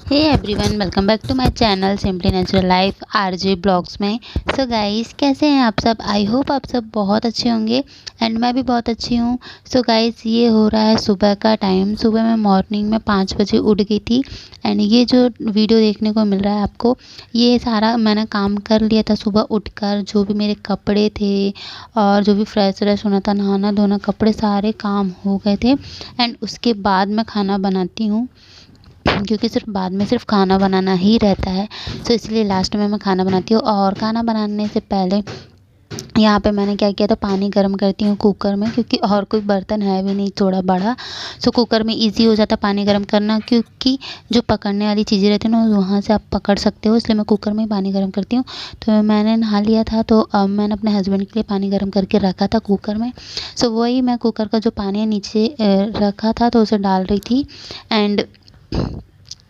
Hey everyone, welcome back to my channel simply natural life RJ blogs में। So guys, कैसे हैं आप सब? आई होप आप सब बहुत अच्छे होंगे एंड मैं भी बहुत अच्छी हूँ। सो गाइस, ये हो रहा है सुबह का टाइम। सुबह मैं मॉर्निंग में 5 बजे उठ गई थी एंड ये जो वीडियो देखने को मिल रहा है आपको, ये सारा मैंने काम कर लिया था सुबह उठकर। जो भी मेरे कपड़े थे और जो भी फ्रेश व्रेश होना था, नहाना धोना, कपड़े सारे काम हो गए थे एंड उसके बाद मैं खाना बनाती हूँ, क्योंकि सिर्फ बाद में सिर्फ खाना बनाना ही रहता है। तो इसलिए लास्ट में मैं खाना बनाती हूँ। और खाना बनाने से पहले यहाँ पे मैंने क्या किया था, पानी गर्म करती हूँ कुकर में, क्योंकि और कोई बर्तन है भी नहीं थोड़ा बड़ा। सो कुकर में इजी हो जाता पानी गर्म करना, क्योंकि जो पकड़ने वाली चीज़ें रहती हैं ना, वहाँ से आप पकड़ सकते हो। इसलिए मैं कुकर में ही पानी गर्म करती हूँ। तो मैंने नहा लिया था, तो अब मैंने अपने हस्बैंड के लिए पानी गर्म करके रखा था कुकर में। सो वही मैं कुकर का जो पानी है नीचे रखा था, तो उसे डाल रही थी एंड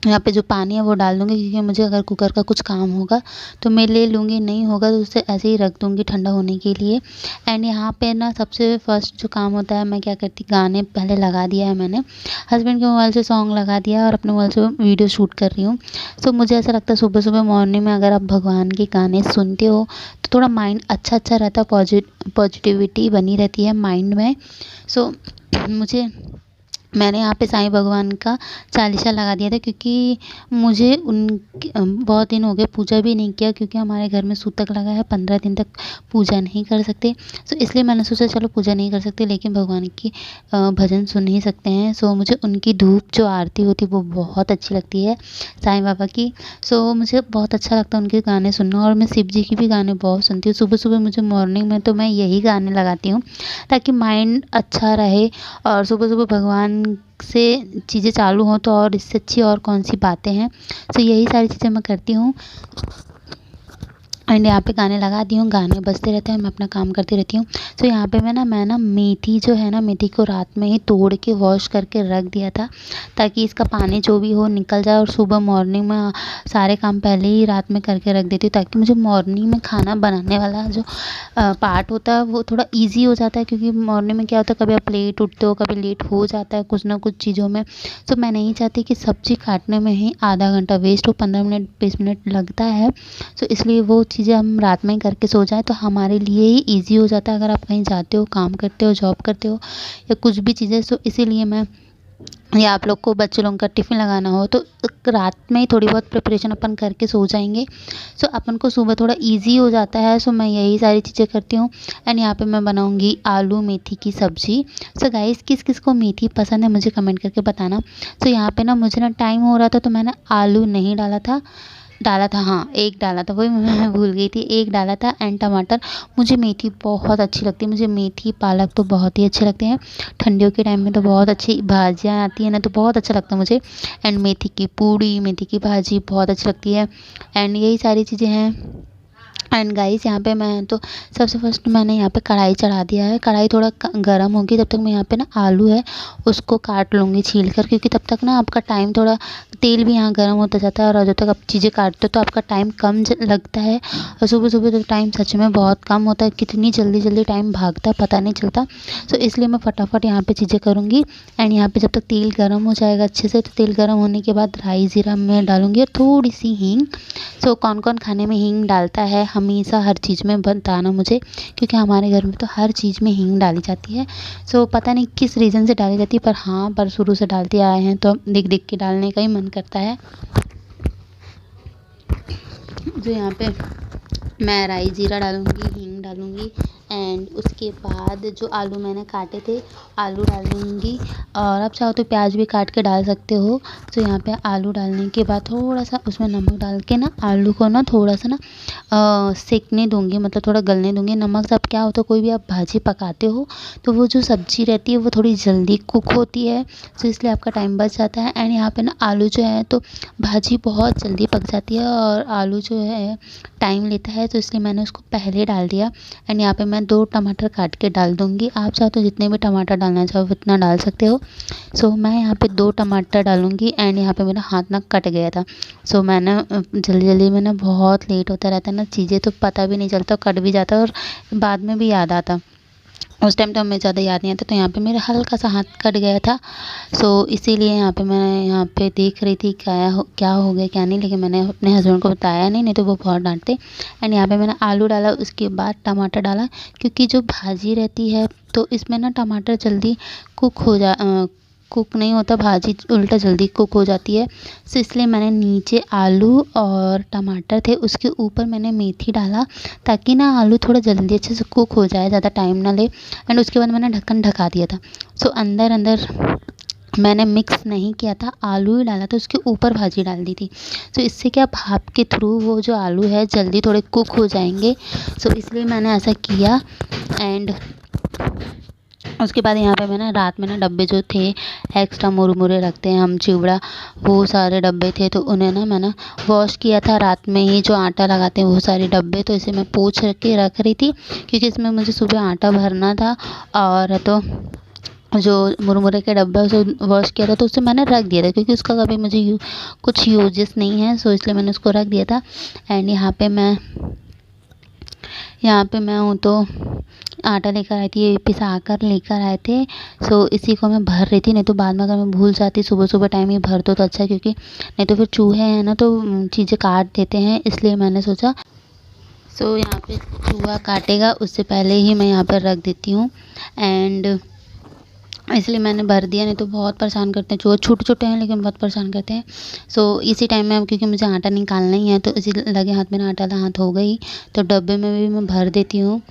यहाँ पे जो पानी है वो डाल दूँगी, क्योंकि मुझे अगर कुकर का कुछ काम होगा तो मैं ले लूँगी, नहीं होगा तो उसे ऐसे ही रख दूँगी ठंडा होने के लिए। एंड यहाँ पे ना सबसे फर्स्ट जो काम होता है, मैं क्या करती, गाने पहले लगा दिया है मैंने। हस्बैंड के मोबाइल से सॉन्ग लगा दिया और अपने मोबाइल से वीडियो शूट कर रही हूँ। सो मुझे ऐसा लगता है सुबह सुबह मॉर्निंग में अगर आप भगवान के गाने सुनते हो तो थोड़ा माइंड अच्छा रहता है, पॉजिटिविटी बनी रहती है माइंड में। सो मुझे मैंने यहाँ पे साईं भगवान का चालीसा लगा दिया था, क्योंकि मुझे बहुत दिन हो गए पूजा भी नहीं किया, क्योंकि हमारे घर में सूतक लगा है, 15 दिन तक पूजा नहीं कर सकते। सो इसलिए मैंने सोचा चलो पूजा नहीं कर सकते लेकिन भगवान की भजन सुन ही सकते हैं। सो मुझे उनकी धूप जो आरती होती है वो बहुत अच्छी लगती है, साईं बाबा की। सो मुझे बहुत अच्छा लगता है उनके गाने सुनना, और मैं शिव जी की भी गाने बहुत सुनती हूँ। सुबह सुबह मुझे मॉर्निंग में तो मैं यही गाने लगाती हूँ, ताकि माइंड अच्छा रहे और सुबह सुबह भगवान से चीज़ें चालू हों तो और इससे अच्छी और कौन सी बातें हैं। सो यही सारी चीज़ें मैं करती हूँ एंड यहाँ पे गाने लगा दी हूँ, गाने बजते रहते हैं, मैं अपना काम करती रहती हूँ। सो यहाँ पे मैं ना मेथी जो है ना, मेथी को रात में ही तोड़ के वॉश करके रख दिया था, ताकि इसका पानी जो भी हो निकल जाए। और सुबह मॉर्निंग में सारे काम पहले ही रात में करके रख देती हूँ, ताकि मुझे मॉर्निंग में खाना बनाने वाला जो पार्ट होता है वो थोड़ा ईजी हो जाता है। क्योंकि मॉर्निंग में क्या होता है, कभी आप लेट उठते हो, कभी लेट हो जाता है कुछ ना कुछ चीज़ों में। तो मैं नहीं चाहती कि सब्ज़ी काटने में ही आधा घंटा वेस्ट हो, 15 मिनट 20 मिनट लगता है। सो इसलिए वो चीज़ें हम रात में ही करके सो जाएँ तो हमारे लिए ही ईज़ी हो जाता है, अगर आप कहीं जाते हो, काम करते हो, जॉब करते हो या कुछ भी चीज़ें। सो इसीलिए मैं, या आप लोग को बच्चे लोगों का टिफ़िन लगाना हो तो रात में ही थोड़ी बहुत प्रिपरेशन अपन करके सो जाएंगे। सो अपन को सुबह थोड़ा इजी हो जाता है। सो मैं यही सारी चीज़ें करती हूँ एंड यहाँ पे मैं बनाऊँगी आलू मेथी की सब्ज़ी। सो गाइस, किस किस को मेथी पसंद है मुझे कमेंट करके बताना। सो यहाँ पे ना मुझे ना टाइम हो रहा था, तो मैंने आलू नहीं डाला था, हाँ एक डाला था, वही मैं भूल गई थी, एक डाला था एंड टमाटर। मुझे मेथी बहुत अच्छी लगती है, मुझे मेथी पालक तो बहुत ही अच्छे लगते हैं। ठंडियों के टाइम में तो बहुत अच्छी भाजियाँ आती हैं ना, तो बहुत अच्छा लगता है मुझे। एंड मेथी की पूड़ी, मेथी की भाजी बहुत अच्छी लगती है एंड यही सारी चीज़ें हैं। एंड गाइस, यहाँ पे मैं तो सबसे फर्स्ट मैंने यहाँ पे कढ़ाई चढ़ा दिया है। कढ़ाई थोड़ा गर्म होगी तब तक मैं यहाँ पे ना आलू है उसको काट लूँगी छील कर, क्योंकि तब तक ना आपका टाइम थोड़ा, तेल भी यहाँ गर्म होता जाता है और जब तक आप चीज़ें काटते हो तो आपका टाइम कम लगता है। और सुबह सुबह तो टाइम सच में बहुत कम होता है, कितनी जल्दी जल्दी टाइम भागता है पता नहीं चलता। सो इसलिए मैं फटाफट यहाँ पे चीज़ें करूँगी। एंड यहाँ पे जब तक तेल गर्म हो जाएगा अच्छे से, तो तेल गर्म होने के बाद राई ज़ीरा मैं डालूँगी और थोड़ी सी हींग। सो कौन कौन खाने में हींग डालता है हमेशा हर चीज़ में बताना मुझे, क्योंकि हमारे घर में तो हर चीज़ में हींग डाली जाती है। सो पता नहीं किस रीज़न से डाली जाती है, पर हाँ, पर शुरू से डालते आए हैं तो देख देख के डालने का ही मन करता है। जो यहाँ पे मैं राई ज़ीरा डालूँगी, हींग डालूँगी एंड उसके बाद जो आलू मैंने काटे थे, आलू डाल दूँगी। और आप चाहो तो प्याज भी काट के डाल सकते हो। तो यहाँ पे आलू डालने के बाद थोड़ा सा उसमें नमक डाल के ना आलू को ना थोड़ा सा ना सेकने दूँगी, मतलब थोड़ा गलने दूँगी। नमक से अब क्या होता है, कोई भी आप भाजी पकाते हो तो वो जो सब्ज़ी रहती है वो थोड़ी जल्दी कुक होती है, तो इसलिए आपका टाइम बच जाता है। एंड यहाँ पे ना आलू जो है, तो भाजी बहुत जल्दी पक जाती है और आलू जो है टाइम लेता है, तो इसलिए मैंने उसको पहले डाल दिया। एंड यहाँ पे मैं 2 टमाटर काट के डाल दूँगी, आप चाहो तो जितने भी टमाटर डालना चाहो उतना डाल सकते हो। सो मैं यहाँ पे 2 टमाटर डालूँगी एंड यहाँ पे मेरा हाथ ना कट गया था। सो मैंने जल्दी जल्दी में ना, बहुत लेट होता रहता है ना, चीज़ें तो पता भी नहीं चलता, कट भी जाता है और बाद में भी याद आता। उस टाइम तो हमें ज़्यादा याद नहीं आता, तो यहाँ पे मेरा हल्का सा हाथ कट गया था। सो इसीलिए यहाँ पे मैं यहाँ पे देख रही थी क्या हो गया क्या नहीं, लेकिन मैंने अपने हस्बैंड को बताया नहीं तो वो बहुत डांटते। एंड यहाँ पे मैंने आलू डाला, उसके बाद टमाटर डाला, क्योंकि जो भाजी रहती है तो इसमें ना टमाटर जल्दी कुक नहीं होता, भाजी उल्टा जल्दी कुक हो जाती है। सो इसलिए मैंने नीचे आलू और टमाटर थे, उसके ऊपर मैंने मेथी डाला, ताकि ना आलू थोड़ा जल्दी अच्छे से कुक हो जाए, ज़्यादा टाइम ना ले। एंड उसके बाद मैंने ढक्कन ढका दिया था। सो अंदर अंदर मैंने मिक्स नहीं किया था, आलू ही डाला था, उसके ऊपर भाजी डाल दी थी। सो इससे क्या, भाप के थ्रू वो जो आलू है जल्दी थोड़े कुक हो जाएंगे। सो इसलिए मैंने ऐसा किया। एंड उसके बाद यहाँ पे मैंने रात में ना डब्बे जो थे एक्स्ट्रा मुरमुरे रखते हैं हम, चिवड़ा, वो सारे डब्बे थे, तो उन्हें ना मैंने वॉश किया था रात में ही। जो आटा लगाते हैं वो सारे डब्बे, तो इसे मैं पोंछ के रख रही थी, क्योंकि इसमें मुझे सुबह आटा भरना था। और तो जो मुरमुरे के डब्बा उसे वॉश किया था, तो उसे मैंने रख दिया था, क्योंकि उसका कभी मुझे कुछ यूजेस नहीं है, सो इसलिए मैंने उसको रख दिया था। एंड यहाँ पे मैं हूँ तो आटा लेकर आई थी, ये पिसा कर लेकर आए थे। सो इसी को मैं भर रही थी, नहीं तो बाद में अगर मैं भूल जाती सुबह सुबह टाइम ये भर दो तो अच्छा, क्योंकि नहीं तो फिर चूहे हैं ना तो चीज़ें काट देते हैं, इसलिए मैंने सोचा। सो यहाँ पे चूहा काटेगा उससे पहले ही मैं यहाँ पर रख देती हूँ। एंड इसलिए मैंने भर दिया, नहीं तो बहुत परेशान करते हैं चूहे, छोटे छोटे हैं लेकिन बहुत परेशान करते हैं। सो इसी टाइम में अब क्योंकि मुझे आटा निकालना ही है, तो इसी लगे हाथ मेरा आटा हाथ हो गई, तो डब्बे में भी मैं भर देती हूँ।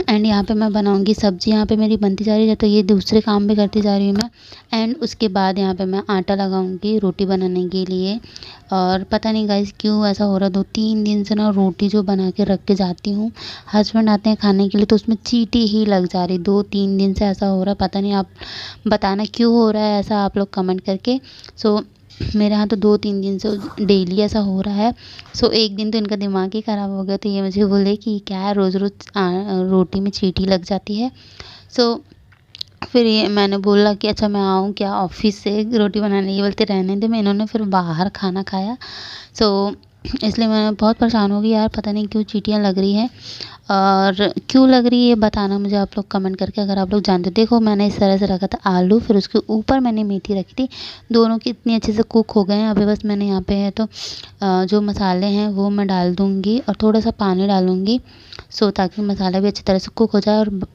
एंड यहाँ पे मैं बनाऊँगी सब्ज़ी, यहाँ पे मेरी बनती जा रही है, तो ये दूसरे काम भी करती जा रही हूँ मैं। एंड उसके बाद यहाँ पे मैं आटा लगाऊँगी रोटी बनाने के लिए। और पता नहीं गाइस क्यों ऐसा हो रहा, 2-3 दिन से ना रोटी जो बना के रख के जाती हूँ, हस्बैंड आते हैं खाने के लिए, तो उसमें चींटी ही लग जा रही। 2-3 दिन से ऐसा हो रहा, पता नहीं, आप बताना क्यों हो रहा है ऐसा, आप लोग कमेंट करके। सो मेरे यहाँ तो 2-3 दिन से डेली ऐसा हो रहा है। सो एक दिन तो इनका दिमाग ही ख़राब हो गया, तो ये मुझे बोले कि क्या है, रोज़ रोज़ रोटी में चींटी लग जाती है। सो फिर ये मैंने बोला कि अच्छा मैं आऊँ क्या ऑफ़िस से रोटी बनाने, ये बोलते रहने दे। मैं इन्होंने फिर बाहर खाना खाया। सो इसलिए मैं बहुत परेशान हो गई यार, पता नहीं क्यों चींटियाँ लग रही हैं, और क्यों लग रही है ये बताना मुझे आप लोग कमेंट करके, अगर आप लोग जानते हो। देखो मैंने इस तरह से रखा था आलू, फिर उसके ऊपर मैंने मेथी रखी थी, दोनों की इतनी अच्छे से कुक हो गए हैं। अभी बस मैंने यहाँ पे है तो जो मसाले हैं वो मैं डाल दूँगी और थोड़ा सा पानी डालूँगी, सो ताकि मसाला भी अच्छी तरह से कुक हो जाए। और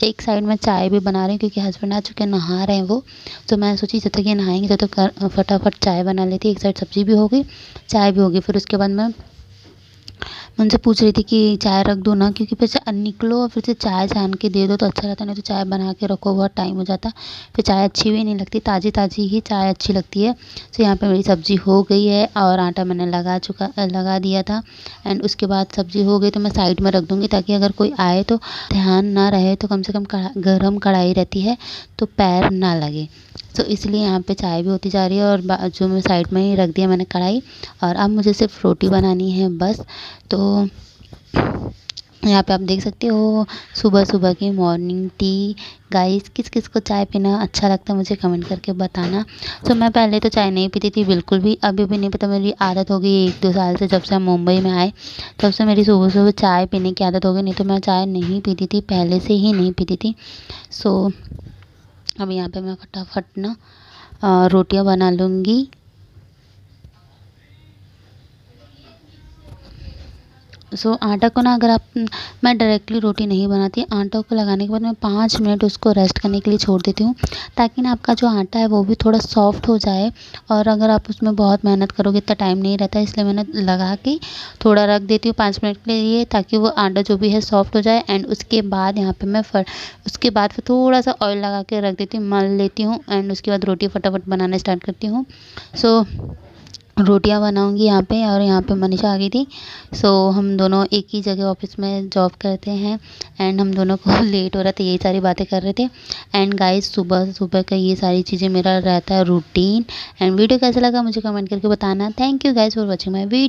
एक साइड में चाय भी बना रही हूँ, क्योंकि हस्बैंड आ चुके हैं, नहा रहे हैं वो। तो मैं सोची जब तक ये नहाएंगे तब तक फटाफट चाय बना लेती, एक साइड सब्ज़ी भी हो गई, चाय भी होगी। फिर उसके बाद मैं उनसे पूछ रही थी कि चाय रख दूँ ना, क्योंकि फिर से निकलो और फिर से चाय छान के दे दो तो अच्छा रहता, नहीं तो चाय बना के रखो बहुत टाइम हो जाता, फिर चाय अच्छी भी नहीं लगती, ताज़ी ताज़ी ही चाय अच्छी लगती है। तो यहाँ पे मेरी सब्ज़ी हो गई है और आटा मैंने लगा दिया था। एंड उसके बाद सब्ज़ी हो गई तो मैं साइड में रख दूँगी, ताकि अगर कोई आए तो ध्यान ना रहे, तो कम से कम गर्म कढ़ाई रहती है तो पैर ना लगे। तो इसलिए यहाँ पे चाय भी होती जा रही है, और बाजू में साइड में ही रख दिया मैंने कढ़ाई। और अब मुझे सिर्फ रोटी बनानी है बस। तो यहाँ पे आप देख सकते हो सुबह सुबह की मॉर्निंग टी। गाइस किस किस को चाय पीना अच्छा लगता है मुझे कमेंट करके बताना। तो मैं पहले तो चाय नहीं पीती थी बिल्कुल भी, अभी भी नहीं पीता, मेरी आदत हो गई 1-2 साल से, जब से हम मुंबई में आए तब से मेरी सुबह सुबह चाय पीने की आदत हो गई, नहीं तो मैं चाय नहीं पीती थी, पहले से ही नहीं पीती थी। सो अब यहाँ पे मैं फटाफट ना रोटियाँ बना लूँगी। सो आटा को ना अगर आप मैं डायरेक्टली रोटी नहीं बनाती, आटा को लगाने के बाद मैं 5 मिनट उसको रेस्ट करने के लिए छोड़ देती हूँ, ताकि ना आपका जो आटा है वो भी थोड़ा सॉफ्ट हो जाए। और अगर आप उसमें बहुत मेहनत करोगे इतना टाइम नहीं रहता, इसलिए मैंने लगा के थोड़ा रख देती हूँ 5 मिनट के लिए, ताकि वो आटा जो भी है सॉफ्ट हो जाए। एंड उसके बाद यहाँ पर मैं उसके बाद फिर थोड़ा सा ऑयल लगा के रख देती हूँ, मल लेती हूँ। एंड उसके बाद रोटी फटाफट बनाना स्टार्ट करती हूँ। सो रोटियां बनाऊंगी यहाँ पे, और यहाँ पे मनीषा आ गई थी। सो हम दोनों एक ही जगह ऑफिस में जॉब करते हैं, एंड हम दोनों को लेट हो रहा था, यही सारी बातें कर रहे थे। एंड गाइस सुबह सुबह का ये सारी चीज़ें मेरा रहता है रूटीन। एंड वीडियो कैसा लगा मुझे कमेंट करके बताना। Thank you guys for watching my video.